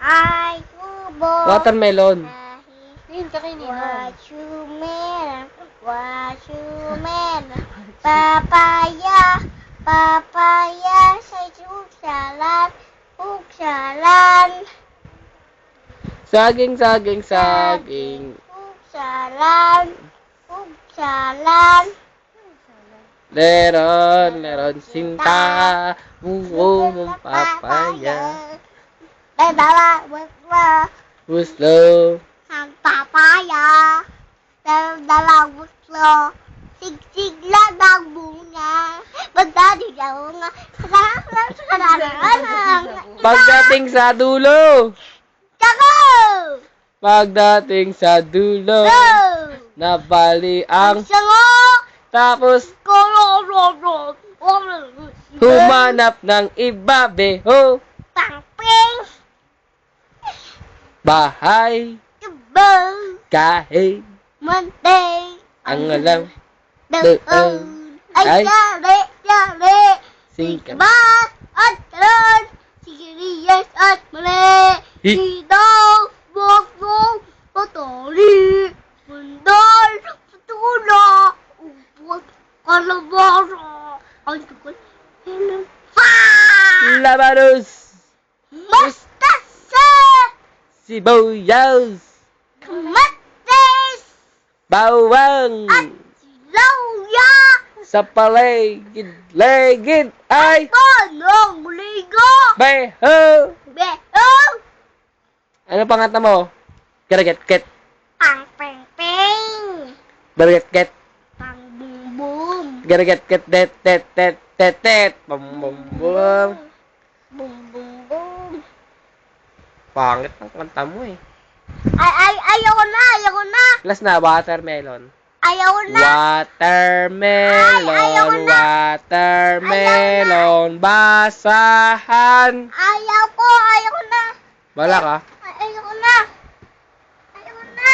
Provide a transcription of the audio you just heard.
Ay, kubo. Watermelon. Yun, kakainin mo. Watermelon. Papaya. Papaya sa suksalan. Suksalan. Saging, saging, saging. Suksalan. Suksalan. Leron, leron, sinta. Bungo mong papaya. Dalawa, Guslo. ang papaya. Dalawang gusto. Sigsig lang ang bunga. Magdadi daw nga. Pagdating sa dulo. Tsako! Pagdating sa dulo. Go! Nabali ang Sango! tapos humanap ng iba, beho. Pangping! Bahay, Kabang! kahit Mantay! ang alam, Doon! Ay, Ay. yari! Yari! singkat. Bat at ron! Sigiriyas at mali! Hi. Sitaw! Bokbok! Patali! Mandal! Patula! Upot! Kalabara! Ang tukol! Ha! Labanos, Mustasa! sibuyas, Kamatis! bawang, At lauya! sa paligid-ligid ay Tanong ligo! beho. Beong! Ano pangata mo? Garaget-get, Pang peng peng! garaget-get, Pang bum bum! garaget-get, det, bum bum bum. Bum bum bum! Pangit ang kanta mo eh. Ayoko na! Last na, watermelon. Ayoko na! Watermelon, watermelon, basahan. Ayoko na! Bala ka? Ayoko na! Ayoko na!